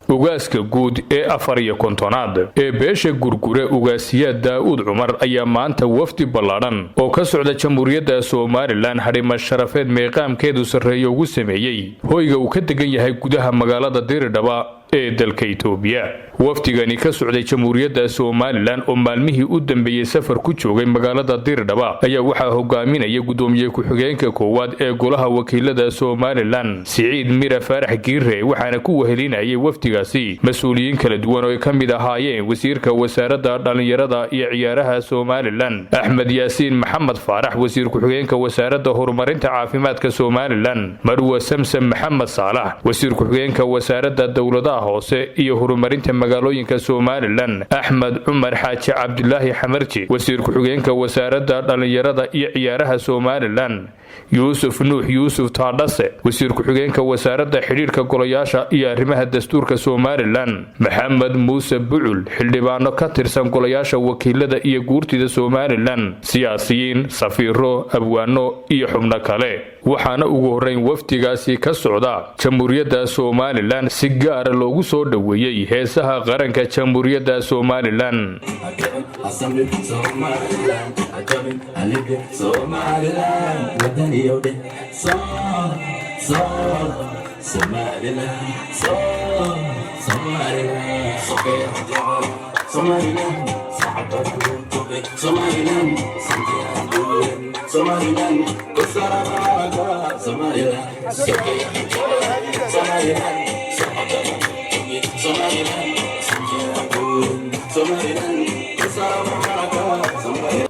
ugaaska guud ee 54aad ee beesha gurgure ugaasiyaad Daawud Cumar ayaa maanta wafdi ballaadhan oo ka socda Jamhuuriyadda Soomaaliland hadhima sharafeed meeqaamkeedu sareeyo ugu sameeyay hoyga uu ka degan yahay gudaha magaalada Diridhaba ee dalka Itoobiya. wafdigani ka socday Jamhuuriyadda Soomaaliland oo maalmihii u dambeeyay safar ku joogay magaalada Diridhaba ayaa waxa hogaaminaya gudoomiye ku-xigeenka koowaad ee golaha wakiilada Soomaaliland Siciid Mira Faarax Giire waxaana ku wehelinayay wafdigaasi mas'uuliyiin kala duwan oo ka mid ahaayeen wasiirka wasaaradda dhalinyarada iyo ciyaaraha Soomaaliland Axmed Yaasiin Maxamed Faarax wasiir ku-xigeenka wasaaradda horumarinta caafimaadka Soomaaliland Marwa Samsam Maxamed Saalax wasiir ku-xigeenka wasaaradda dawladda hoose iyo horumarinta magaalooyinka Soomaaliland Axmed Cumar Xaaji Cabdullaahi Xamarji wasiir ku-xigeenka wasaaradda dhalinyarada iyo ciyaaraha Soomaaliland Yuusuf Nuux Yuusuf Taadhase wasiir ku-xigeenka wasaaradda xiriirka golayaasha iyo arrimaha dastuurka Soomaaliland Maxamed Muuse Bucul xildhibaano ka tirsan golayaasha wakiilada iyo guurtida Soomaaliland siyaasiyiin safiiro abwaano iyo xubno kale waxaana ugu horeyn wafdigaasi ka socda Jamhuuriyadda Soomaaliland si gaar loogu soo dhaweeyay heesaha qaranka Jamhuuriyadda Soomaaliland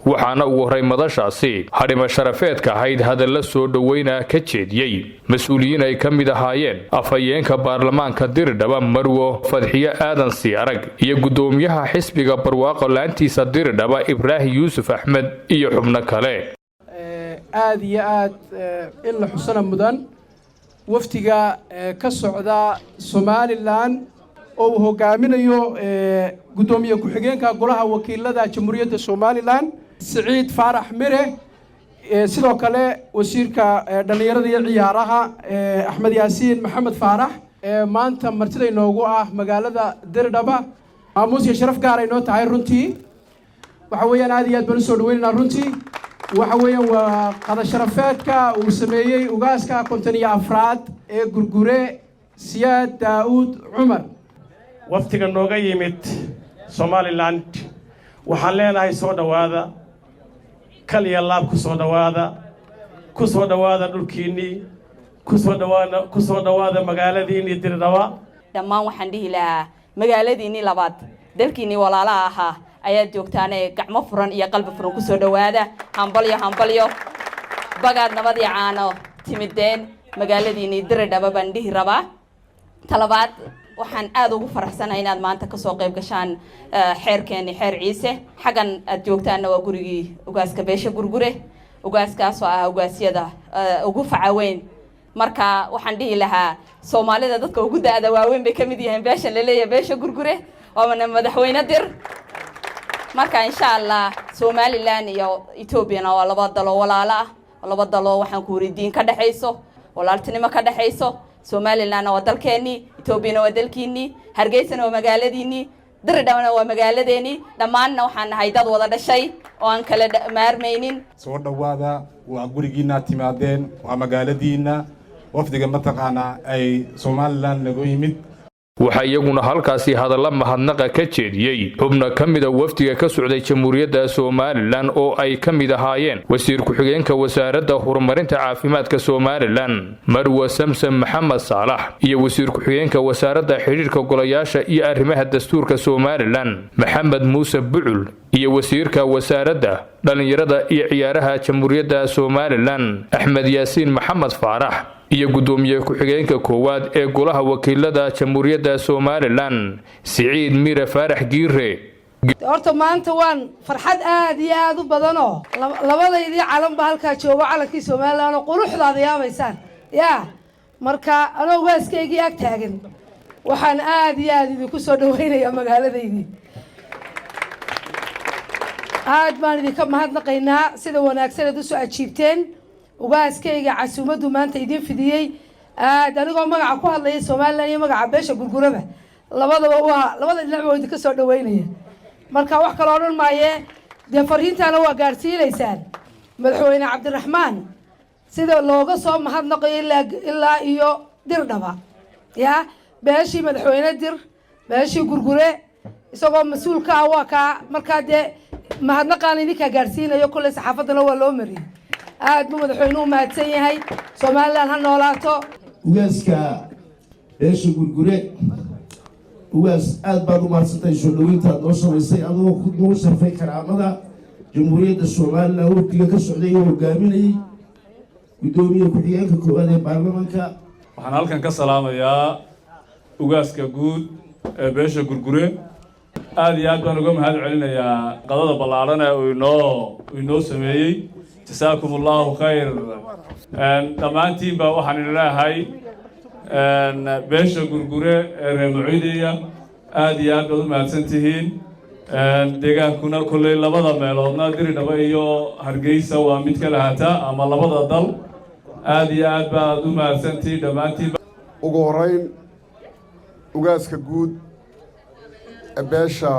waxaana ugu horay madashaasi hadhima sharafeedka ahayd hadalla soo dhaweyna ka jeediyay mas'uuliyiin ay ka mid ahaayeen afhayeenka baarlamaanka Diridhaba Marwo Fadxiye Aadan Siyaarag iyo gudoomiyaha xisbiga barwaaqo laantiisa Diridhaba Ibraahim Yuusuf Axmed iyo xubno kale aad iyo aad in la xusana mudan waftiga ka socda Soomaaliland oo uu hogaaminayo gudoomiye ku-xigeenka golaha wakiilada Jamhuuriyadda Soomaaliland Siciid Faarax Mire sidoo kale wasiirka dhalinyarada iyo ciyaaraha Axmed Yaasiin Maxamed Faarax maanta martida inoogu ah magaalada Diridhaba maamuus iyo sharaf gaar ay noo tahay runtii waxa weeyaan aad iyo aad baan soo dhaweynaa runtii waxa weeyaan waa qada sharafeedka uu sameeyay ugaaska 54aad ee gurgure Siyaad Daawud Cumar waftiga nooga yimid Somaliland waxaan leenahay soo dhawaada kaliya laab ku soo dhawaada dhulkiini ku soo dhawaada magaaladiini Diridhaba dhammaan waxaan dhihi lahaa magaaladiini labaad dalkiini walaalaha ahaa ayaa joogtaan gacmo furan iyo qalbi furan ku soo dhawaada hambalyo bagaad nabad iyo caano timideen magaaladiini Diridhaba baan dhihi rabaa talabaad waxaan aad ugu faraxsanahay inaad maanta ka soo qayb gashaan xeerkeeni xeer Ciise xagan aad joogtaan waa gurigii ugaaska beesha gurgure ugaaskaas oo ah ugaasyada ugu facaweyn marka waxaan dhihi lahaa Soomaalida dadka ugu daada waaweyn bay kamid yihiin beesha la leeyahay beesha gurgure oo madaxweyne dir marka insha Allah Somaliland iyo Ethiopia waa laba dalo walaala laba dalo waxaan ku waridiin ka dhaxayso walaaltinimo ka dhaxayso Somaliland waa dalkeeni Ethiopia waa dalkeeni Hargeysa waa magaaladiini Diridhaba waa magaaladeeni dhamaanna waxaan nahay dad wada dhashay oo aan kala maarmaynin soo dhawaada waa gurigiina timaadeen waa magaaladiina wafdiga mataqaana ay Somaliland lagu yimid waxa iyaguna halkaasi hadalla mahadnaqa ka jeediyay xubno ka mid ah wafdiga ka socday Jamhuuriyadda Soomaaliland oo ay ka mid ahaayeen wasiir ku-xigeenka wasaaradda horumarinta caafimaadka Soomaaliland Marwa Samsam Maxamed Saalax iyo wasiir ku-xigeenka wasaaradda xiriirka golayaasha iyo arrimaha dastuurka Soomaaliland Maxamed Muuse Bucul iyo wasiirka wasaaradda dhalinyarada iyo ciyaaraha Jamhuuriyadda Soomaaliland Axmed Yaasiin Maxamed Faarax iyo gudoomiye ku-xigeenka koowaad ee golaha wakiilada Jamhuuriyadda Soomaaliland Siciid Mira Faarax Giire horta maanta waan farxad aad iyo aad u badan oo labadaydii calan ba halkaa joogo calankii Soomaaliland oo quruxdaada yaabaysaan yaa marka anoo waaskaygii ag taagan waxaan aad iyo aad idinku soo dhaweynayaa magaaladaydii aad baan idinka mahadnaqaynaa sida wanaagsan aad u soo ajiibteen ugaaskayga casuumaddu maanta idin fidiyey aad anigoo magaca ku hadlaya Soomaaliland iyo magaca beesha gurguraba labada dhinac waa idinka soo dhaweynaya marka wax kale oo dhan maaye dee fariintaana waa gaarsiinaysaan madaxweyne Cabdiraxmaan sida looga soo mahadnaqayo ilaa iyo Dirdhaba yaa beeshii madaxweyne dir beeshii gurgure isagoo mas'uul ka ah waa ka marka dee mahadnaqaan idinka gaarsiinayo kulli saxaafadana waa loo mariyay aad buu madaxweynuhu mahadsan yahay Soomaaliland ha noolaato ugaaska beesha gurgure ugaas aad baad u mahadsantahay soo dhaweynta aad noo samaysay adoo ku noo sharfay karaamada jamhuuriyadda Soomaaliland waqtiga ka socday oo hogaaminayay gudoomiye ku-xigeenka koowaad ee baarlamaanka waxaan halkan ka salaamayaa ugaaska guud ee beesha gurgure aad iyo aad baan uga mahad celinayaa qadada ballaaran ee uu inoo sameeyey jasaakumullahu khayr dhammaantiinba waxaan idin leeyahay beesha gurgure ee reer Muciidiya aad iyo aad baad u mahadsantihiin deegaankuna kolley labada meeloodna Dirdhaba iyo Hargeysa waa mid kala hata ama labada dal aad iyo aad baad u mahadsantihiin dhammaantiinba ugu horeyn ugaaska guud beesha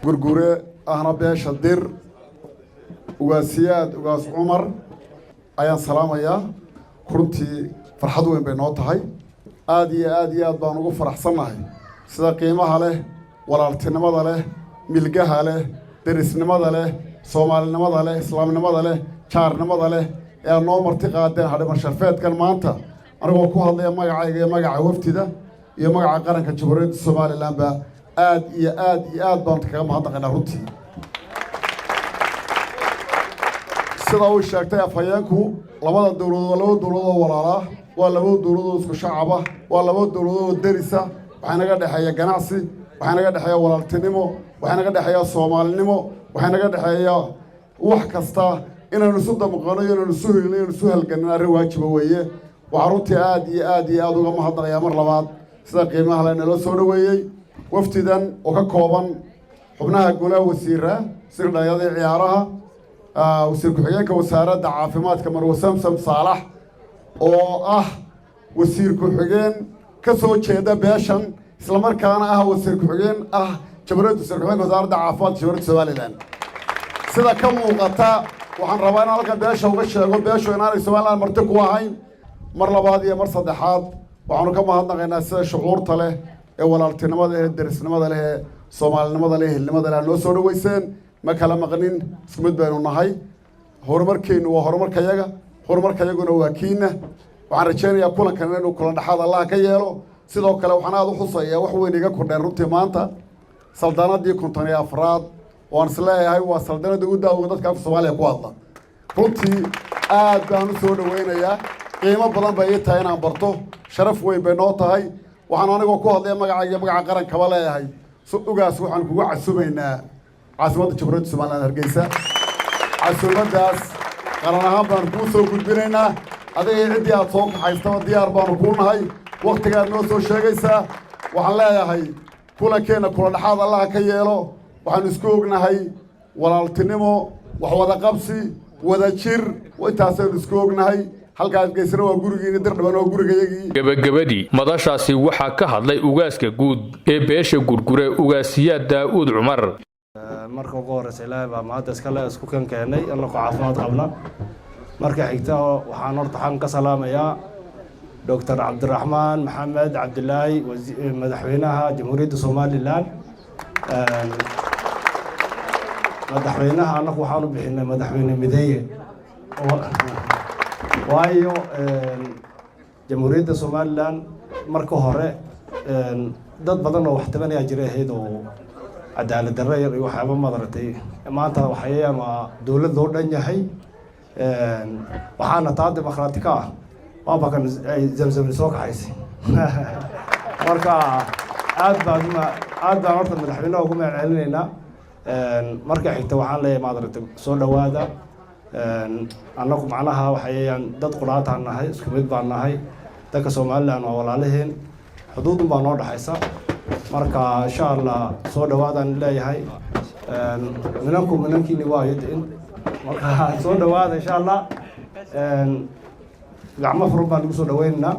gurgure ahna beesha dir ugaasiyaad ugaas Cumar ayaan salaamayaa runtii farxad weyn bay noo tahay aad iyo aad baan ugu faraxsanahay sida qiimaha leh walaaltinimada leh milgaha leh derisnimada leh Soomaalinimada leh islaamnimada leh jaarnimada leh ee noo marti qaadeen hadhama sharfeedkan maanta anigoo ku hadlaya magacayga iyo magaca waftida iyo magaca qaranka Jamhuuriyadda Soomaaliland ba aad iyo aad baan kaga mahadnaqaynaa runtii sida uu sheegtay afhayeenku labada dawladood walaala waa laba dawladood isku shacab ah waa laba dawladood derisa waxa naga dhaxeeya ganacsi waxa naga dhaxeeya walaaltinimo waxa naga dhaxeeya Soomaalinimo waxa naga dhaxeeya wax kasta inaynu isu damqano inaynu isu helno inaynu isu halganin arrin waajib weeye waxa runtii aad iyo aad uga mahadnaqayaa mar labaad sida qiimaha leh nala soo dhaweeyay waftidan oo ka kooban xubnaha golaha wasiirada sirdayada ciyaaraha wasiir ku-xigeenka wasaaradda caafimaadka Marwo Samsam Saalax oo ah wasiir ku-xigeen ka soo jeeda beeshan isla markaana ah wasiir ku-xigeen Jamhuuriyadda Soomaaliland wasaaradda caafimaadka Jamhuuriyadda Soomaaliland sida ka muuqata waxaan rabaa in halka beesha uga sheego beeshu inaanay Soomaaliland marti ku ahayn mar labaad iyo mar saddexaad waxaanu ka mahadnaqaynaa sida shucuurta leh ee walaaltinimada ee derisnimada leh ee Soomaalinimada leh hilnimada leh noo soo dhaweyseen ma kala maqnin isku mid baynu nahay horumarkeenu waa horumarkayaguna waa kiina waxaan rajaynayaa kulankan inuu kulan dhaxaad Allah ka yeelo sidoo kale waxaan aad u xusayaa wax weyn iga kordheen runtii maanta saldanadii 54 waan isleeyahay waa saldanada ugu daawada dadka Soomaaliya ku hadla runtii aad baan u soo dhaweynayaa qiimo badan bay tahay inaan barto sharaf weyn bay noo tahay waxaan anigoo ku hadlaya magaca qaranka ba leeyahay ugaas waxaan kugu casuumaynaa caasimada Jamhuuriyadda Soomaaliland Hargeysa casuumadaas qaran ahaan baan ku soo gudbinaynaa adiga cidii aad soo kaxaystaba diyaar baanu ku nahay waqtigaad noo soo sheegaysaa waxaan leeyahay kulankeena kula dhaxaad Allah ka yeelo waxaan isku ognahay walaaltinimo wax wada qabsi wada jir intaasaynu isku ognahay halkaas geysana waa gurigeena Dirdhaban oo gurigayagii gabagabadii madashaasi waxaa ka hadlay ugaaska guud ee beesha gurgure ugaasiyaad Daawud Cumar marka ugu horeysa Ilaahay baa maanta isku kan keenay annagu caafimaad qabna marka xigta waxaan hortaan ka salaamayaa Dr. Cabdiraxmaan Maxamed Cabdilaahi madaxweynaha Jamhuuriyadda Soomaaliland madaxweynaha annagu waxaan u bixinay madaxweyne mideeye waayo Jamhuuriyadda Soomaaliland marka hore dad badan oo wax tabanaya jiray ahayd oo cadaalad darro iyo waxyaabo madartay maanta waxayaan waa dawlad loo dhan yahay waxaana taa dimuqraadi ka ah waa bakan ay zamzam soo kaxaysay marka aad baan horta madaxweynaha ugu mahadcelinaynaa marka xigta waxaan leeyahay maadaragtay soo dhawaada annagu macnaha waxayaan dad quraataan nahay isku mid baan nahay dadka Soomaaliland waa walaalaheen xuduudun baa noo dhaxaysa marka insha Allah soo dhawaadaan leeyahay minankiini waa yidin marka soo dhawaada insha Allah gacmo furan baan ugu soo dhaweynaynaa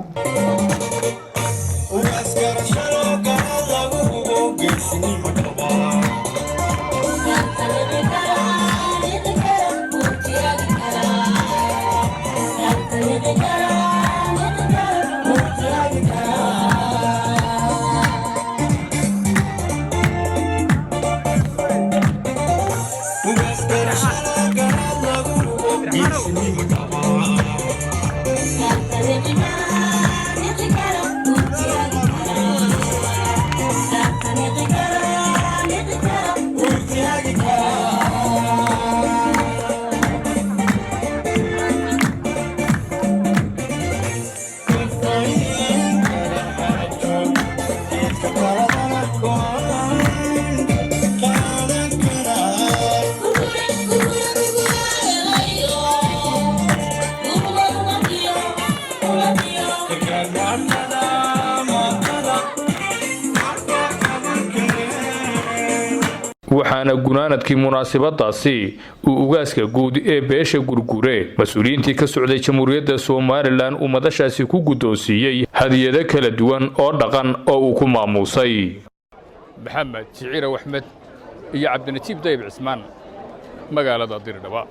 waxaana gunaanadkii munaasabadaasi uu ugaaska guud ee beesha gurgure mas'uuliyiintii ka socday Jamhuuriyadda Soomaaliland uu madashaasi ku guddoonsiiyay hadiyado kala duwan oo dhaqan oo uu ku maamuusay maxamed Jiciir Axmed iyo Cabdinatiib Dayb Cismaan magaalada Dirdhaba.